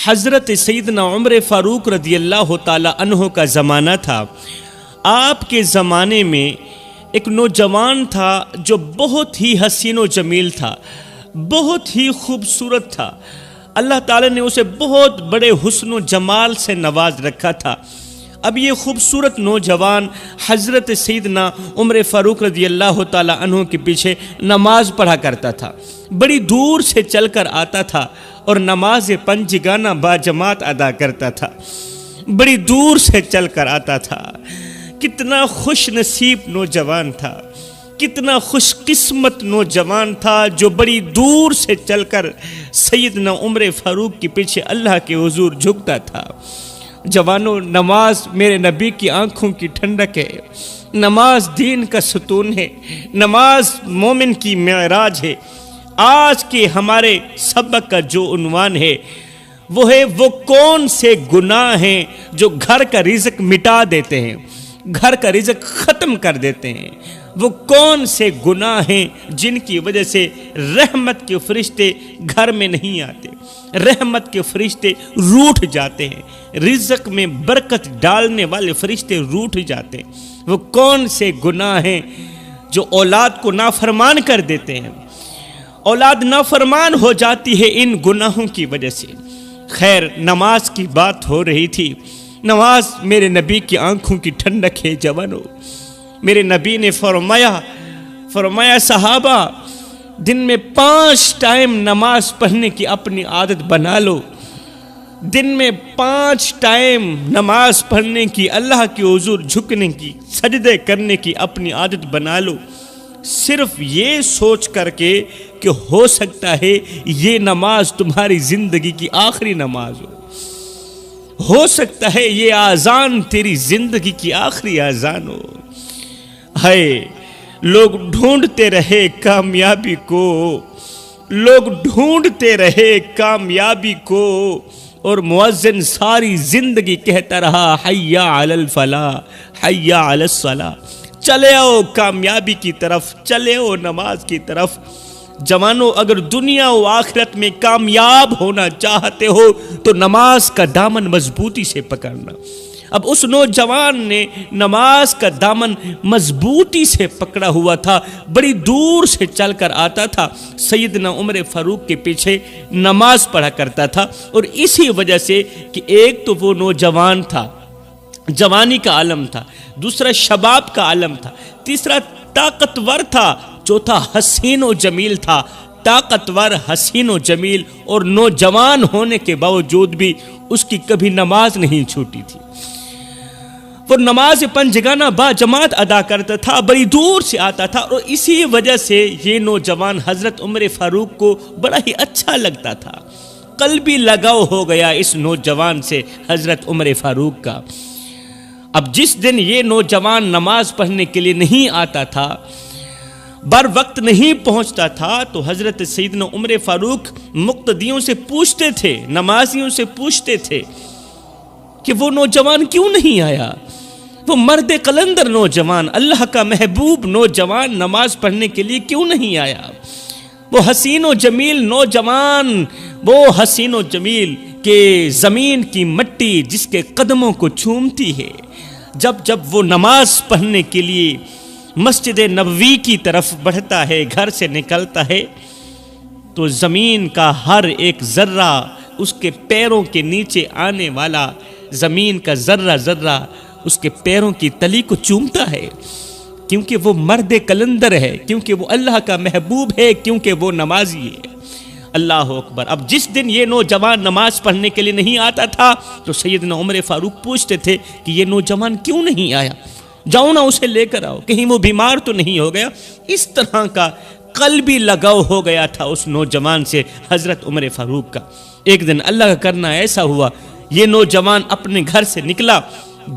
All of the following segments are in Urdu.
حضرت سیدنا عمر فاروق رضی اللہ تعالی عنہ کا زمانہ تھا۔ آپ کے زمانے میں ایک نوجوان تھا جو بہت ہی حسین و جمیل تھا، بہت ہی خوبصورت تھا۔ اللہ تعالی نے اسے بہت بڑے حسن و جمال سے نواز رکھا تھا۔ اب یہ خوبصورت نوجوان حضرت سیدنا عمر فاروق رضی اللہ تعالی عنہ کے پیچھے نماز پڑھا کرتا تھا، بڑی دور سے چل کر آتا تھا اور نماز پنجگانہ باجماعت ادا کرتا تھا، بڑی دور سے چل کر آتا تھا۔ کتنا خوش نصیب نوجوان تھا، کتنا خوش قسمت نوجوان تھا جو بڑی دور سے چل کر سیدنا عمر فاروق کے پیچھے اللہ کے حضور جھکتا تھا۔ جوانوں، نماز میرے نبی کی آنکھوں کی ٹھنڈک ہے، نماز دین کا ستون ہے، نماز مومن کی معراج ہے۔ آج کے ہمارے سبق کا جو عنوان ہے وہ ہے وہ کون سے گناہ ہیں جو گھر کا رزق مٹا دیتے ہیں، گھر کا رزق ختم کر دیتے ہیں۔ وہ کون سے گناہ ہیں جن کی وجہ سے رحمت کے فرشتے گھر میں نہیں آتے، رحمت کے فرشتے روٹھ جاتے ہیں، رزق میں برکت ڈالنے والے فرشتے روٹھ جاتے ہیں۔ وہ کون سے گناہ ہیں جو اولاد کو نافرمان کر دیتے ہیں، اولاد نافرمان ہو جاتی ہے ان گناہوں کی وجہ سے۔ خیر، نماز کی بات ہو رہی تھی۔ نماز میرے نبی کی آنکھوں کی ٹھنڈک ہے۔ جوانوں، میرے نبی نے فرمایا صحابہ، دن میں 5 ٹائم نماز پڑھنے کی اپنی عادت بنا لو، دن میں 5 ٹائم نماز پڑھنے کی، اللہ کے حضور جھکنے کی، سجدے کرنے کی اپنی عادت بنا لو، صرف یہ سوچ کر کے کہ ہو سکتا ہے یہ نماز تمہاری زندگی کی آخری نماز ہو سکتا ہے یہ اذان تیری زندگی کی آخری اذان ہو۔ ہے لوگ ڈھونڈتے رہے کامیابی کو، لوگ ڈھونڈتے رہے کامیابی کو، اور مؤذن ساری زندگی کہتا رہا حی علی الفلاح، حی علی الصلاح، چلے آؤ کامیابی کی طرف، چلے آؤ نماز کی طرف۔ جوانوں، اگر دنیا و آخرت میں کامیاب ہونا چاہتے ہو تو نماز کا دامن مضبوطی سے پکڑنا۔ اب اس نوجوان نے نماز کا دامن مضبوطی سے پکڑا ہوا تھا، بڑی دور سے چل کر آتا تھا، سیدنا عمر فاروق کے پیچھے نماز پڑھا کرتا تھا۔ اور اسی وجہ سے کہ ایک تو وہ نوجوان تھا، جوانی کا عالم تھا، دوسرا شباب کا عالم تھا، تیسرا طاقتور تھا، چوتھا حسین و جمیل تھا۔ طاقتور، حسین و جمیل اور نوجوان ہونے کے باوجود بھی اس کی کبھی نماز نہیں چھوٹی تھی۔ وہ نماز پنجگانہ با جماعت ادا کرتا تھا، بڑی دور سے آتا تھا، اور اسی وجہ سے یہ نوجوان حضرت عمر فاروق کو بڑا ہی اچھا لگتا تھا۔ قلبی لگاؤ ہو گیا اس نوجوان سے حضرت عمر فاروق کا۔ اب جس دن یہ نوجوان نماز پڑھنے کے لیے نہیں آتا تھا، بر وقت نہیں پہنچتا تھا، تو حضرت سیدنا عمر فاروق مقتدیوں سے پوچھتے تھے، نمازیوں سے پوچھتے تھے کہ وہ نوجوان کیوں نہیں آیا؟ وہ مرد قلندر نوجوان، اللہ کا محبوب نوجوان نماز پڑھنے کے لیے کیوں نہیں آیا؟ وہ حسین و جمیل نوجوان، وہ حسین و جمیل کہ زمین کی مٹی جس کے قدموں کو چومتی ہے، جب وہ نماز پڑھنے کے لیے مسجد نبوی کی طرف بڑھتا ہے، گھر سے نکلتا ہے، تو زمین کا ہر ایک ذرہ، اس کے پیروں کے نیچے آنے والا زمین کا ذرہ ذرہ اس کے پیروں کی تلی کو چومتا ہے، کیونکہ وہ مرد قلندر ہے، کیونکہ وہ اللہ کا محبوب ہے، کیونکہ وہ نمازی ہے۔ اللہ اکبر۔ اب جس دن یہ نوجوان نماز پڑھنے کے لیے نہیں آتا تھا تو سیدنا عمر فاروق پوچھتے تھے کہ یہ نوجوان کیوں نہیں آیا؟ جاؤ نا اسے لے کر آؤ، کہیں وہ بیمار تو نہیں ہو گیا؟ اس طرح کا قلبی لگاؤ ہو گیا تھا اس نوجوان سے حضرت عمر فاروق کا۔ ایک دن اللہ کا کرنا ایسا ہوا، یہ نوجوان اپنے گھر سے نکلا،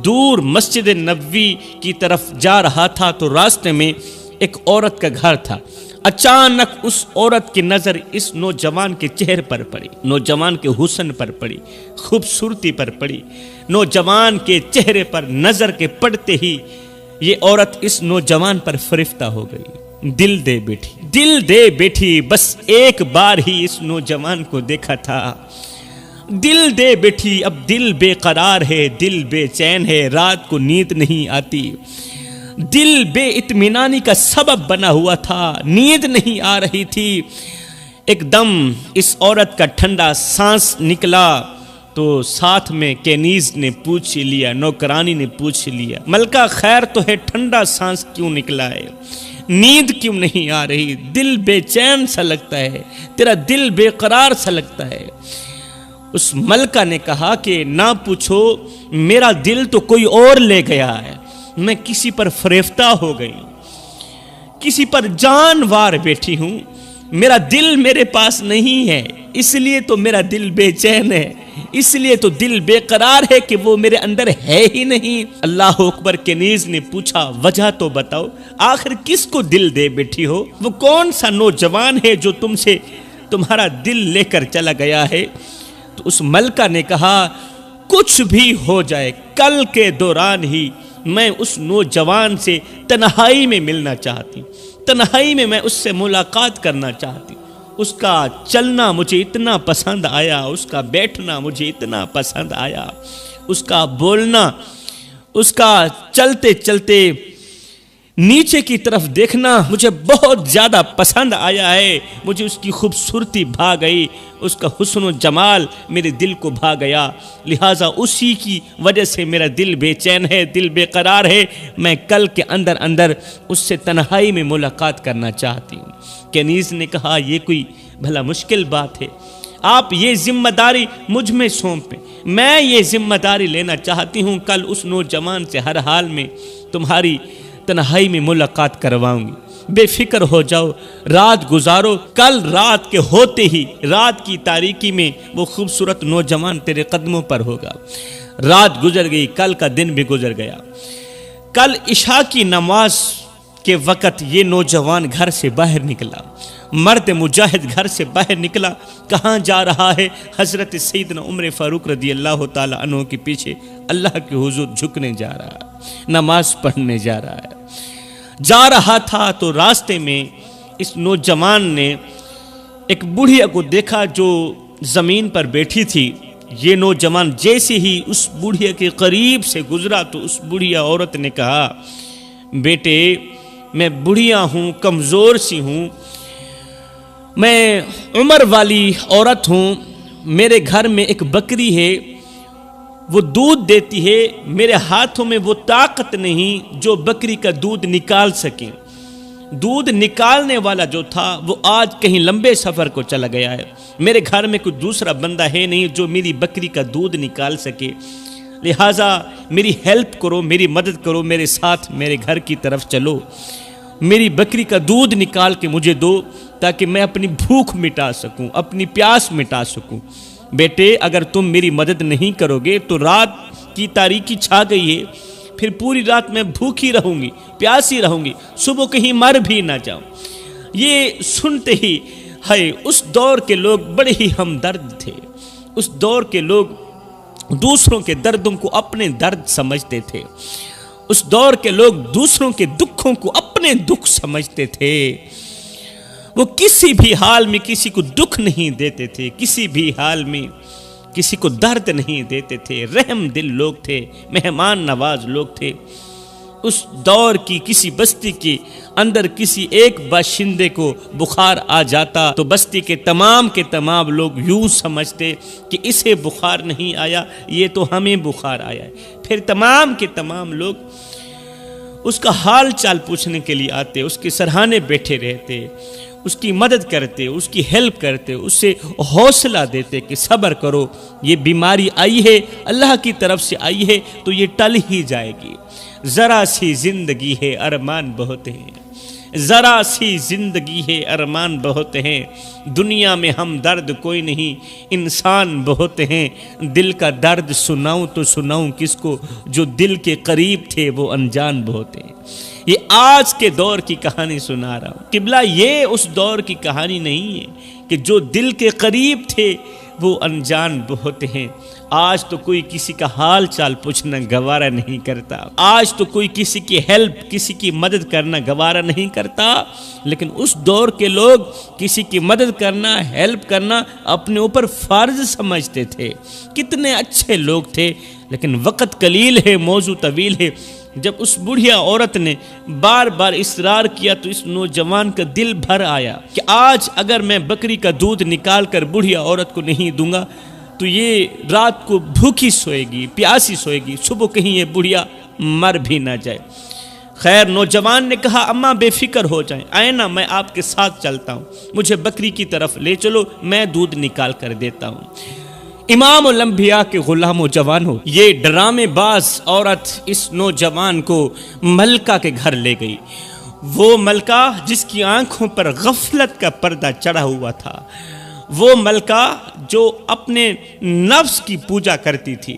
دور مسجد نبوی کی طرف جا رہا تھا، تو راستے میں ایک عورت کا گھر تھا۔ اچانک اس عورت کی نظر اس نوجوان کے چہرے پر پڑی، نوجوان کے حسن پر پڑی، خوبصورتی پر پڑی۔ نوجوان کے چہرے پر نظر کے پڑتے ہی یہ عورت اس نوجوان پر فریفتہ ہو گئی، دل دے بیٹھی، بس ایک بار ہی اس نوجوان کو دیکھا تھا۔ دل دے بیٹھی اب دل بے قرار ہے، دل بے چین ہے، رات کو نیند نہیں آتی، دل بے اطمینانی کا سبب بنا ہوا تھا، نیند نہیں آ رہی تھی۔ ایک دم اس عورت کا ٹھنڈا سانس نکلا تو ساتھ میں کینیز نے پوچھ لیا، نوکرانی نے پوچھ لیا، ملکہ خیر تو ہے، ٹھنڈا سانس کیوں نکلا ہے، نیند کیوں نہیں آ رہی، دل بے چین سا لگتا ہے، تیرا دل بے قرار سا لگتا ہے۔ اس ملکہ نے کہا کہ نہ پوچھو، میرا دل تو کوئی اور لے گیا ہے، میں کسی پر فریفتہ ہو گئی، کسی پر جان وار بیٹھی ہوں، میرا دل میرے پاس نہیں ہے، اس لیے تو میرا دل بے چین ہے، اس لیے تو دل بے قرار ہے کہ وہ میرے اندر ہے ہی نہیں۔ اللہ اکبر۔ کنیز نے پوچھا وجہ تو بتاؤ، آخر کس کو دل دے بیٹھی ہو، وہ کون سا نوجوان ہے جو تم سے تمہارا دل لے کر چلا گیا ہے؟ تو اس ملکہ نے کہا کچھ بھی ہو جائے، کل کے دوران ہی میں اس نوجوان سے تنہائی میں ملنا چاہتی ہوں، تنہائی میں میں اس سے ملاقات کرنا چاہتی ہوں۔ اس کا چلنا مجھے اتنا پسند آیا، اس کا بیٹھنا مجھے اتنا پسند آیا، اس کا بولنا، اس کا چلتے چلتے نیچے کی طرف دیکھنا مجھے بہت زیادہ پسند آیا ہے، مجھے اس کی خوبصورتی بھا گئی، اس کا حسن و جمال میرے دل کو بھا گیا، لہٰذا اسی کی وجہ سے میرا دل بے چین ہے، دل بے قرار ہے، میں کل کے اندر اندر اس سے تنہائی میں ملاقات کرنا چاہتی ہوں۔ کنیز نے کہا یہ کوئی بھلا مشکل بات ہے، آپ یہ ذمہ داری مجھ میں سونپیں، میں یہ ذمہ داری لینا چاہتی ہوں، کل اس نوجوان سے ہر حال میں تمہاری تنہائی میں ملاقات کرواؤں گی، بے فکر ہو جاؤ، رات گزارو، کل رات کے ہوتے ہی رات کی تاریکی میں وہ خوبصورت نوجوان تیرے قدموں پر ہوگا۔ رات گزر گئی، کل کا دن بھی گزر گیا۔ کل عشاء کی نماز کے وقت یہ نوجوان گھر سے باہر نکلا، مرد مجاہد گھر سے باہر نکلا، کہاں جا رہا ہے؟ حضرت سیدنا عمر فاروق رضی اللہ تعالی عنہ کے پیچھے اللہ کے حضور جھکنے جا رہا ہے، نماز پڑھنے جا رہا ہے۔ جا رہا تھا تو راستے میں اس نوجوان نے ایک بوڑھیا کو دیکھا جو زمین پر بیٹھی تھی۔ یہ نوجوان جیسے ہی اس بوڑھیا کے قریب سے گزرا تو اس بوڑھیا عورت نے کہا بیٹے میں بوڑھیا ہوں، کمزور سی ہوں، میں عمر والی عورت ہوں، میرے گھر میں ایک بکری ہے، وہ دودھ دیتی ہے، میرے ہاتھوں میں وہ طاقت نہیں جو بکری کا دودھ نکال سکیں۔ دودھ نکالنے والا جو تھا وہ آج کہیں لمبے سفر کو چلا گیا ہے، میرے گھر میں کوئی دوسرا بندہ ہے نہیں جو میری بکری کا دودھ نکال سکے، لہٰذا میری ہیلپ کرو، میری مدد کرو، میرے ساتھ میرے گھر کی طرف چلو، میری بکری کا دودھ نکال کے مجھے دو تاکہ میں اپنی بھوک مٹا سکوں، اپنی پیاس مٹا سکوں۔ بیٹے اگر تم میری مدد نہیں کرو گے تو رات کی تاریکی چھا گئی ہے، پھر پوری رات میں بھوکی رہوں گی، پیاسی رہوں گی، صبح کہیں مر بھی نہ جاؤں۔ یہ سنتے ہی ہے اس دور کے لوگ بڑے ہی ہمدرد تھے، اس دور کے لوگ دوسروں کے دردوں کو اپنے درد سمجھتے تھے، اس دور کے لوگ دوسروں کے دکھوں کو اپنے دکھ سمجھتے تھے، وہ کسی بھی حال میں کسی کو دکھ نہیں دیتے تھے، کسی بھی حال میں کسی کو درد نہیں دیتے تھے، رحم دل لوگ تھے، مہمان نواز لوگ تھے۔ اس دور کی کسی بستی کے اندر کسی ایک باشندے کو بخار آ جاتا تو بستی کے تمام لوگ یوں سمجھتے کہ اسے بخار نہیں آیا، یہ تو ہمیں بخار آیا ہے۔ پھر تمام لوگ اس کا حال چال پوچھنے کے لیے آتے، اس کے سرہانے بیٹھے رہتے، اس کی مدد کرتے، اس کی ہیلپ کرتے، اس سے حوصلہ دیتے کہ صبر کرو، یہ بیماری آئی ہے اللہ کی طرف سے آئی ہے تو یہ ٹل ہی جائے گی، ذرا سی زندگی ہے ارمان بہت ہیں، ذرا سی زندگی ہے ارمان بہت ہیں، دنیا میں ہم درد کوئی نہیں انسان بہت ہیں، دل کا درد سناؤں تو سناؤں کس کو، جو دل کے قریب تھے وہ انجان بہت ہیں۔ یہ آج کے دور کی کہانی سنا رہا ہوں قبلہ، یہ اس دور کی کہانی نہیں ہے کہ جو دل کے قریب تھے وہ انجان بہت ہیں۔ آج تو کوئی کسی کا حال چال پوچھنا گوارا نہیں کرتا، آج تو کوئی کسی کی ہیلپ، کسی کی مدد کرنا گوارا نہیں کرتا، لیکن اس دور کے لوگ کسی کی مدد کرنا، ہیلپ کرنا اپنے اوپر فرض سمجھتے تھے۔ کتنے اچھے لوگ تھے، لیکن وقت قلیل ہے، موضوع طویل ہے۔ جب اس بڑھیا عورت نے بار بار اصرار کیا تو اس نوجوان کا دل بھر آیا کہ آج اگر میں بکری کا دودھ نکال کر بڑھیا عورت کو نہیں دوں گا تو یہ رات کو بھوکی سوئے گی، پیاسی سوئے گی، صبح کہیں یہ بڑھیا مر بھی نہ جائے۔ خیر نوجوان نے کہا اماں بے فکر ہو جائیں، آئے نا میں آپ کے ساتھ چلتا ہوں، مجھے بکری کی طرف لے چلو، میں دودھ نکال کر دیتا ہوں۔ امام الانبیاء کے غلام و جوانوں، یہ ڈرامے باز عورت اس نوجوان کو ملکہ کے گھر لے گئی۔ وہ ملکہ جس کی آنکھوں پر غفلت کا پردہ چڑھا ہوا تھا، وہ ملکہ جو اپنے نفس کی پوجا کرتی تھی،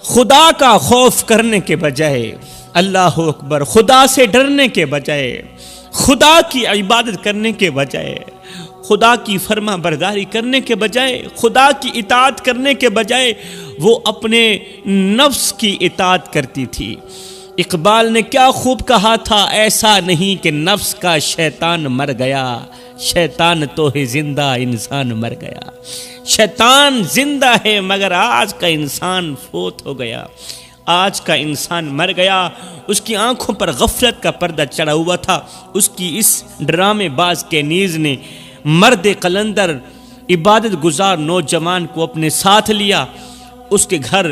خدا کا خوف کرنے کے بجائے، اللہ اکبر، خدا سے ڈرنے کے بجائے، خدا کی عبادت کرنے کے بجائے، خدا کی فرما برداری کرنے کے بجائے، خدا کی اطاعت کرنے کے بجائے وہ اپنے نفس کی اطاعت کرتی تھی۔ اقبال نے کیا خوب کہا تھا، ایسا نہیں کہ نفس کا شیطان مر گیا، شیطان تو ہے زندہ، انسان مر گیا۔ شیطان زندہ ہے مگر آج کا انسان فوت ہو گیا، آج کا انسان مر گیا۔ اس کی آنکھوں پر غفلت کا پردہ چڑھا ہوا تھا۔ اس کی اس ڈرامے باز کے نیز نے مرد قلندر عبادت گزار نوجوان کو اپنے ساتھ لیا، اس کے گھر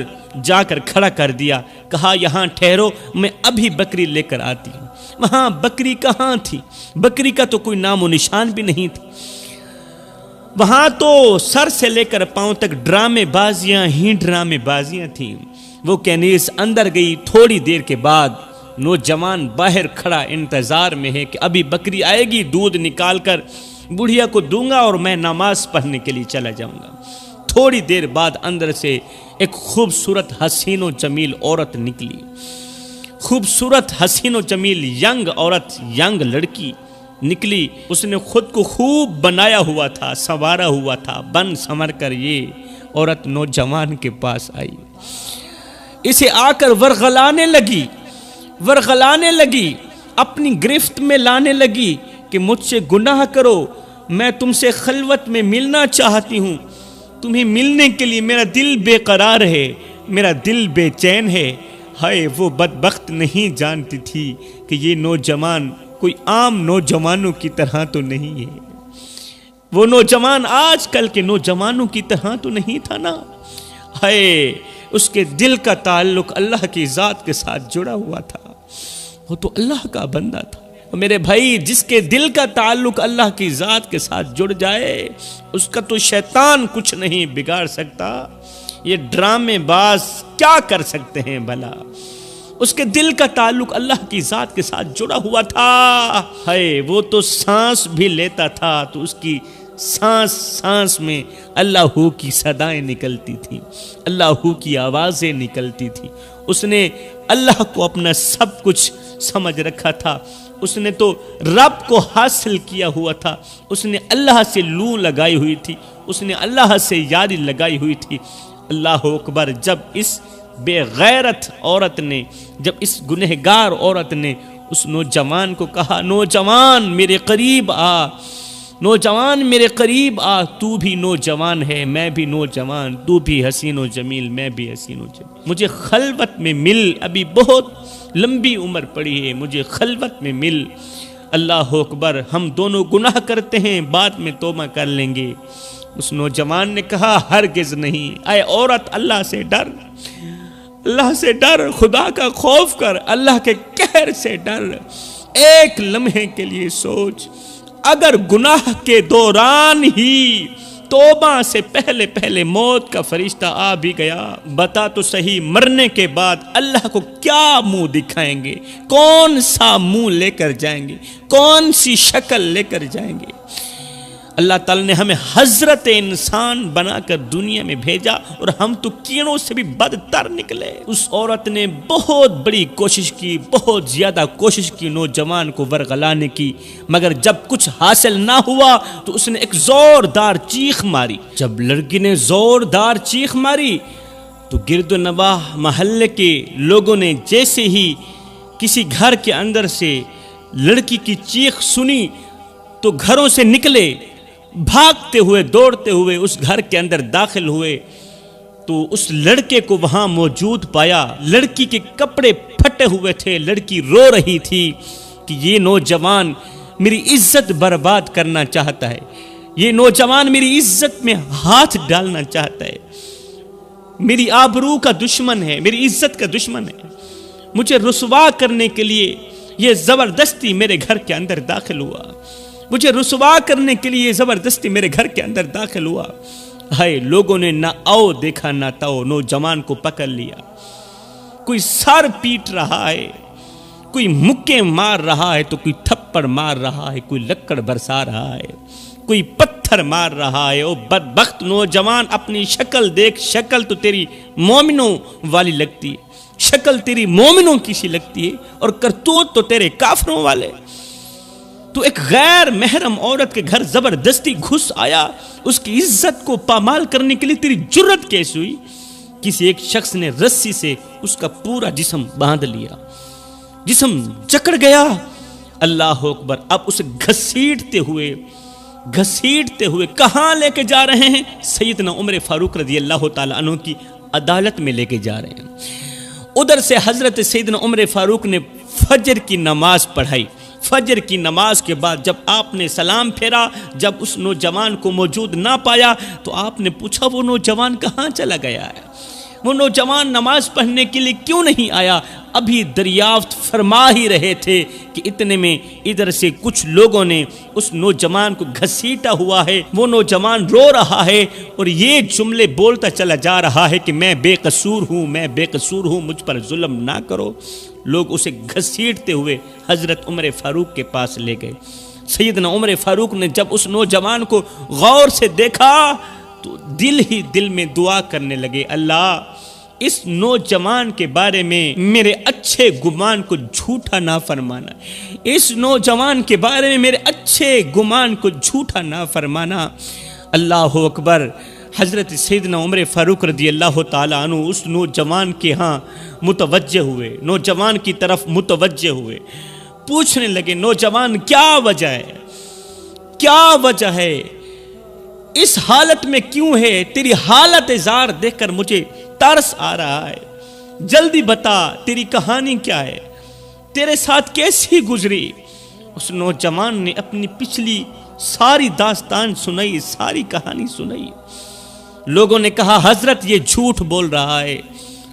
جا کر کھڑا کر دیا، کہا یہاں ٹھہرو، میں ابھی بکری لے کر آتی ہوں۔ وہاں بکری کہاں تھی؟ بکری کا تو کوئی نام و نشان بھی نہیں تھا۔ وہاں تو سر سے لے کر پاؤں تک ڈرامے بازیاں ہی ڈرامے بازیاں تھیں۔ وہ کنیز اندر گئی، تھوڑی دیر کے بعد نوجوان باہر کھڑا انتظار میں ہے کہ ابھی بکری آئے گی، دودھ نکال کر بڑھیا کو دوں گا اور میں نماز پڑھنے کے لیے چلا جاؤں گا۔ تھوڑی دیر بعد اندر سے ایک خوبصورت حسین و جمیل عورت نکلی، خوبصورت حسین و جمیل ینگ عورت، ینگ لڑکی نکلی۔ اس نے خود کو خوب بنایا ہوا تھا، سنوارا ہوا تھا، بن سنور کر یہ عورت نوجوان کے پاس آئی، اسے آ کر ورغلانے لگی، اپنی گرفت میں لانے لگی کہ مجھ سے گناہ کرو، میں تم سے خلوت میں ملنا چاہتی ہوں، تمہیں ملنے کے لیے میرا دل بے قرار ہے، میرا دل بے چین ہے۔ ہائے وہ بدبخت نہیں جانتی تھی کہ یہ نوجوان کوئی عام نوجوانوں کی طرح تو نہیں ہے، وہ نوجوان آج کل کے نوجوانوں کی طرح تو نہیں تھا نا۔ ہائے اس کے دل کا تعلق اللہ کی ذات کے ساتھ جڑا ہوا تھا، وہ تو اللہ کا بندہ تھا۔ میرے بھائی، جس کے دل کا تعلق اللہ کی ذات کے ساتھ جڑ جائے اس کا تو شیطان کچھ نہیں بگاڑ سکتا، یہ ڈرامے باز کیا کر سکتے ہیں بھلا۔ اس کے دل کا تعلق اللہ کی ذات کے ساتھ جڑا ہوا تھا۔ ہائے وہ تو سانس بھی لیتا تھا تو اس کی سانس میں اللہ کی صدائیں نکلتی تھیں، اللہ کی آوازیں نکلتی تھیں۔ اس نے اللہ کو اپنا سب کچھ سمجھ رکھا تھا، اس نے تو رب کو حاصل کیا ہوا تھا، اس نے اللہ سے لو لگائی ہوئی تھی، اس نے اللہ سے یاری لگائی ہوئی تھی۔ اللہ اکبر، جب اس بے غیرت عورت نے، جب اس گنہگار عورت نے اس نوجوان کو کہا نوجوان میرے قریب آ، نوجوان میرے قریب آ، تو بھی نوجوان ہے، میں بھی نوجوان، تو بھی حسین و جمیل، میں بھی حسین و جمیل، مجھے خلوت میں مل، ابھی بہت لمبی عمر پڑی ہے، مجھے خلوت میں مل۔ اللہ اکبر، ہم دونوں گناہ کرتے ہیں، بعد میں توبہ کر لیں گے۔ اس نوجوان نے کہا ہرگز نہیں، اے عورت اللہ سے ڈر، اللہ سے ڈر، خدا کا خوف کر، اللہ کے قہر سے ڈر۔ ایک لمحے کے لیے سوچ، اگر گناہ کے دوران ہی توبہ سے پہلے موت کا فرشتہ آ بھی گیا، بتا تو صحیح مرنے کے بعد اللہ کو کیا منہ دکھائیں گے، کون سا منہ لے کر جائیں گے، کون سی شکل لے کر جائیں گے۔ اللہ تعالیٰ نے ہمیں حضرت انسان بنا کر دنیا میں بھیجا اور ہم تو کیڑوں سے بھی بدتر نکلے۔ اس عورت نے بہت بڑی کوشش کی، بہت زیادہ کوشش کی نوجوان کو ورغلانے کی، مگر جب کچھ حاصل نہ ہوا تو اس نے ایک زوردار چیخ ماری۔ جب لڑکی نے زوردار چیخ ماری تو گرد و نواح محلے کے لوگوں نے جیسے ہی کسی گھر کے اندر سے لڑکی کی چیخ سنی تو گھروں سے نکلے، بھاگتے ہوئے دوڑتے ہوئے اس گھر کے اندر داخل ہوئے تو اس لڑکے کو وہاں موجود پایا۔ لڑکی کے کپڑے پھٹے ہوئے تھے، لڑکی رو رہی تھی کہ یہ نوجوان میری عزت برباد کرنا چاہتا ہے، یہ نوجوان میری عزت میں ہاتھ ڈالنا چاہتا ہے، میری آبرو کا دشمن ہے، میری عزت کا دشمن ہے، مجھے رسوا کرنے کے لیے یہ زبردستی میرے گھر کے اندر داخل ہوا، مجھے رسوا کرنے کے لیے زبردستی میرے گھر کے اندر داخل ہوا۔ ہائے، لوگوں نے نہ آؤ دیکھا نہ تاؤ، نوجوان کو پکڑ لیا، کوئی سر پیٹ رہا ہے، کوئی مکے مار رہا ہے تو کوئی تھپڑ مار رہا ہے، کوئی لکڑ برسا رہا ہے، کوئی پتھر مار رہا ہے۔ او بدبخت نوجوان، اپنی شکل دیکھ، شکل تو تیری مومنوں والی لگتی ہے، شکل تیری مومنوں کی سی لگتی ہے اور کرتوت تو تیرے کافروں والے۔ تو ایک غیر محرم عورت کے گھر زبردستی گھس آیا، اس کی عزت کو پامال کرنے کے لیے تیری جرت کیسے ہوئی؟ کسی ایک شخص نے رسی سے اس کا پورا جسم باندھ لیا، جسم جکڑ گیا۔ اللہ اکبر! اب اسے گھسیٹتے ہوئے کہاں لے کے جا رہے ہیں؟ سیدنا عمر فاروق رضی اللہ تعالیٰ عنہ کی عدالت میں لے کے جا رہے ہیں۔ ادھر سے حضرت سیدنا عمر فاروق نے فجر کی نماز پڑھائی۔ فجر کی نماز کے بعد جب آپ نے سلام پھیرا، جب اس نوجوان کو موجود نہ پایا تو آپ نے پوچھا وہ نوجوان کہاں چلا گیا ہے؟ وہ نوجوان نماز پڑھنے کے لیے کیوں نہیں آیا؟ ابھی دریافت فرما ہی رہے تھے کہ اتنے میں ادھر سے کچھ لوگوں نے اس نوجوان کو گھسیٹا ہوا ہے، وہ نوجوان رو رہا ہے اور یہ جملے بولتا چلا جا رہا ہے کہ میں بے قصور ہوں، میں بے قصور ہوں، مجھ پر ظلم نہ کرو۔ لوگ اسے گھسیٹتے ہوئے حضرت عمر فاروق کے پاس لے گئے۔ سیدنا عمر فاروق نے جب اس نوجوان کو غور سے دیکھا تو دل ہی دل میں دعا کرنے لگے، اللہ اس نوجوان کے بارے میں میرے اچھے گمان کو جھوٹا نہ فرمانا، اس نوجوان کے بارے میں میرے اچھے گمان کو جھوٹا نہ فرمانا۔ اللہ اکبر! حضرت سیدنا عمر فاروق رضی اللہ تعالیٰ عنہ اس نوجوان کے ہاں متوجہ ہوئے، نوجوان کی طرف متوجہ ہوئے، پوچھنے لگے نوجوان کیا وجہ ہے، کیا وجہ ہے، اس حالت میں کیوں ہے؟ تیری حالت زار دیکھ کر مجھے ترس آ رہا ہے، جلدی بتا تیری کہانی کیا ہے، تیرے ساتھ کیسی گزری؟ اس نوجوان نے اپنی پچھلی ساری داستان سنائی، ساری کہانی سنائی۔ لوگوں نے کہا حضرت یہ جھوٹ بول رہا ہے،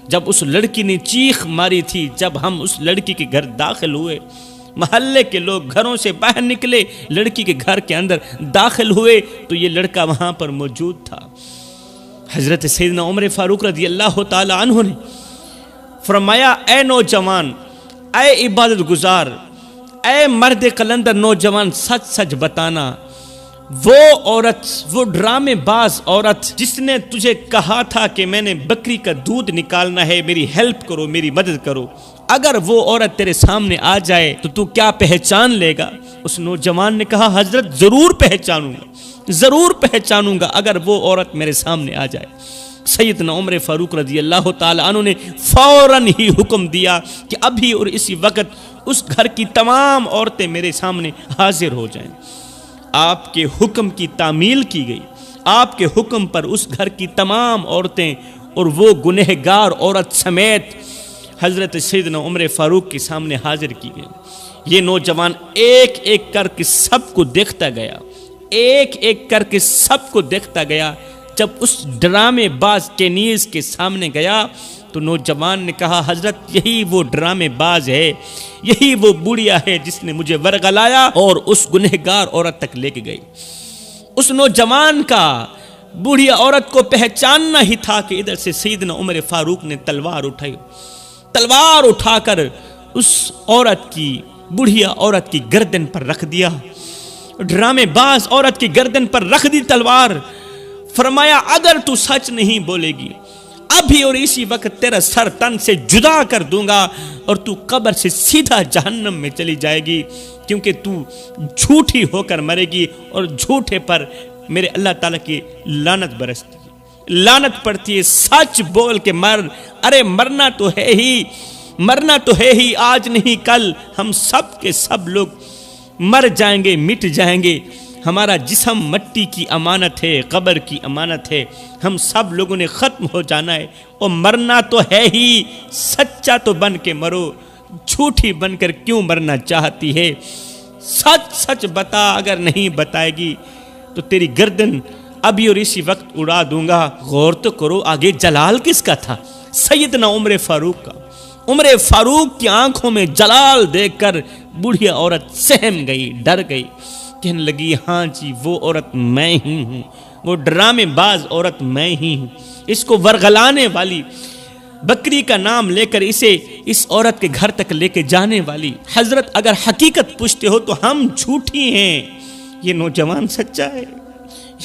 جب اس لڑکی نے چیخ ماری تھی، جب ہم اس لڑکی کے گھر داخل ہوئے، محلے کے لوگ گھروں سے باہر نکلے، لڑکی کے گھر کے اندر داخل ہوئے تو یہ لڑکا وہاں پر موجود تھا۔ حضرت سیدنا عمر فاروق رضی اللہ تعالی عنہ نے فرمایا اے نوجوان، اے عبادت گزار، اے مرد قلندر نوجوان، سچ سچ بتانا، وہ عورت، وہ ڈرامے باز عورت جس نے تجھے کہا تھا کہ میں نے بکری کا دودھ نکالنا ہے، میری ہیلپ کرو، میری مدد کرو، اگر وہ عورت تیرے سامنے آ جائے تو کیا پہچان لے گا؟ اس نوجوان نے کہا حضرت ضرور پہچانوں گا، ضرور پہچانوں گا اگر وہ عورت میرے سامنے آ جائے۔ سیدنا عمر فاروق رضی اللہ تعالی عنہ نے فوراً ہی حکم دیا کہ ابھی اور اسی وقت اس گھر کی تمام عورتیں میرے سامنے حاضر ہو جائیں۔ آپ کے حکم کی تعمیل کی گئی، آپ کے حکم پر اس گھر کی تمام عورتیں اور وہ گنہگار عورت سمیت حضرت سیدنا عمر فاروق کے سامنے حاضر کی گئی۔ یہ نوجوان ایک ایک کر کے سب کو دیکھتا گیا، ایک ایک کر کے سب کو دیکھتا گیا۔ جب اس ڈرامے باز کینیز کے سامنے گیا تو نوجوان نے کہا حضرت یہی وہ ڈرامے باز ہے، یہی وہ بڑھیا ہے جس نے مجھے ورغلایا اور اس گنہگار عورت تک لے کے گئی۔ اس نوجوان کا بڑھیا عورت کو پہچاننا ہی تھا کہ ادھر سے سیدنا عمر فاروق نے تلوار اٹھائی، تلوار اٹھا کر اس عورت کی، بڑھیا عورت کی گردن پر رکھ دیا ڈرامے باز عورت کی گردن پر رکھ دی تلوار، فرمایا اگر تو سچ نہیں بولے گی ابھی اور اسی وقت تیرا سر تن سے جدا کر دوں گا اور تو قبر سے سیدھا جہنم میں چلی جائے گی، کیونکہ تو جھوٹی ہو کر مرے گی اور جھوٹے پر میرے اللہ تعالیٰ کی لعنت برستی ہے، لعنت پڑتی ہے۔ سچ بول کے مر، ارے مرنا تو ہے ہی آج نہیں کل، ہم سب کے سب لوگ مر جائیں گے، مٹ جائیں گے، ہمارا جسم مٹی کی امانت ہے، قبر کی امانت ہے، ہم سب لوگوں نے ختم ہو جانا ہے، اور مرنا تو ہے ہی، سچا تو بن کے مرو، جھوٹی بن کر کیوں مرنا چاہتی ہے؟ سچ سچ بتا، اگر نہیں بتائے گی تو تیری گردن ابھی اور اسی وقت اڑا دوں گا۔ غور تو کرو آگے جلال کس کا تھا؟ سیدنا عمر فاروق کا۔ عمر فاروق کی آنکھوں میں جلال دیکھ کر بوڑھیا عورت سہم گئی، ڈر گئی، کہنے لگی ہاں جی وہ عورت میں ہی ہوں، وہ ڈرامے باز عورت میں ہی ہوں، اس کو ورغلانے والی، بکری کا نام لے کر اسے اس عورت کے گھر تک لے کے جانے والی۔ حضرت اگر حقیقت پوچھتے ہو تو ہم جھوٹی ہیں، یہ نوجوان سچا ہے،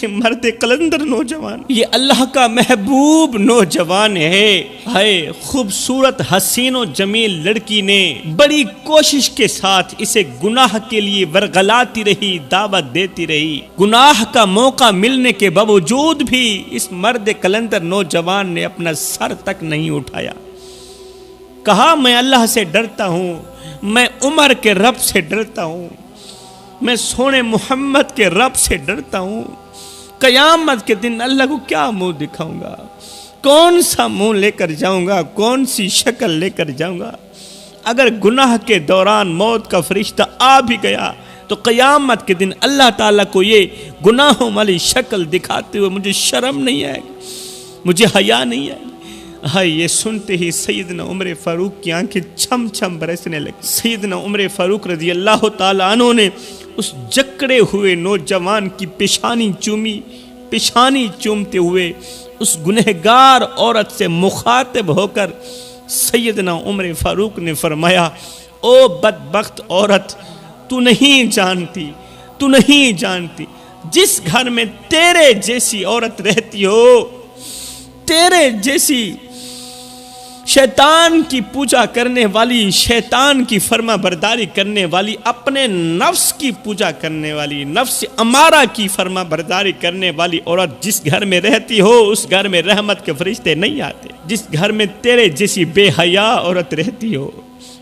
یہ مرد قلندر نوجوان، یہ اللہ کا محبوب نوجوان ہے۔ ہائے خوبصورت حسین و جمیل لڑکی نے بڑی کوشش کے ساتھ اسے گناہ کے لیے ورغلاتی رہی، دعوت دیتی رہی، گناہ کا موقع ملنے کے باوجود بھی اس مرد قلندر نوجوان نے اپنا سر تک نہیں اٹھایا۔ کہا میں اللہ سے ڈرتا ہوں، میں عمر کے رب سے ڈرتا ہوں، میں سونے محمد کے رب سے ڈرتا ہوں، قیامت کے دن اللہ کو کیا منہ دکھاؤں گا، کون سا منہ لے کر جاؤں گا، کون سی شکل لے کر جاؤں گا؟ اگر گناہ کے دوران موت کا فرشتہ آ بھی گیا تو قیامت کے دن اللہ تعالیٰ کو یہ گناہوں والی شکل دکھاتے ہوئے مجھے شرم نہیں آئے گی، مجھے حیا نہیں آئے گی۔ ہائے یہ سنتے ہی سیدنا عمر فاروق کی آنکھیں چھم چھم برسنے لگی۔ سیدنا عمر فاروق رضی اللہ تعالیٰ عنہ نے اس جکڑے ہوئے نوجوان کی پیشانی چومی، پیشانی چومتے ہوئے اس گنہگار عورت سے مخاطب ہو کر سیدنا عمر فاروق نے فرمایا او بدبخت عورت، تو نہیں جانتی جس گھر میں تیرے جیسی عورت رہتی ہو، تیرے جیسی شیطان کی پوجا کرنے والی، شیطان کی فرما برداری کرنے والی، اپنے نفس کی پوجا کرنے والی، نفس امارہ کی فرما برداری کرنے والی عورت جس گھر میں رہتی ہو اس گھر میں رحمت کے فرشتے نہیں آتے۔ جس گھر میں تیرے جیسی بے حیا عورت رہتی ہو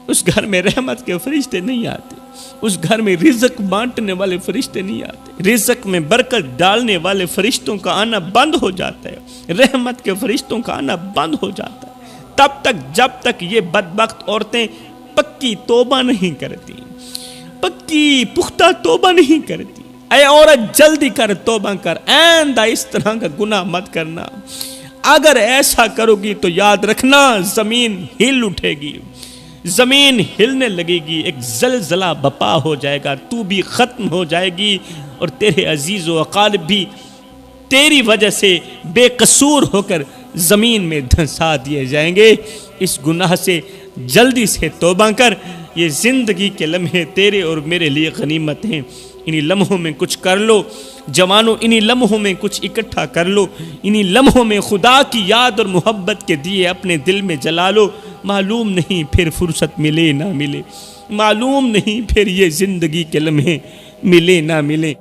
اس گھر میں رحمت کے فرشتے نہیں آتے، اس گھر میں رزق بانٹنے والے فرشتے نہیں آتے، رزق میں برکت ڈالنے والے فرشتوں کا آنا بند ہو جاتا ہے، رحمت کے فرشتوں کا آنا بند ہو جاتا ہے، تب تک جب تک یہ بدبخت عورتیں پکی توبہ نہیں کرتی، پکی پختہ توبہ نہیں کرتی۔ اے عورت جلدی کر، توبہ کر، آئندہ اس طرح کا گناہ مت کرنا، اگر ایسا کرو گی تو یاد رکھنا زمین ہل اٹھے گی، زمین ہلنے لگے گی، ایک زلزلہ بپا ہو جائے گا، تو بھی ختم ہو جائے گی اور تیرے عزیز و اقارب بھی تیری وجہ سے بے قصور ہو کر زمین میں دھنسا دیے جائیں گے۔ اس گناہ سے جلدی سے توبہ کر، یہ زندگی کے لمحے تیرے اور میرے لیے غنیمت ہیں، انہی لمحوں میں کچھ کر لو جوانوں، انہی لمحوں میں کچھ اکٹھا کر لو، انہی لمحوں میں خدا کی یاد اور محبت کے دیے اپنے دل میں جلا لو، معلوم نہیں پھر فرصت ملے نہ ملے، معلوم نہیں پھر یہ زندگی کے لمحے ملے نہ ملے۔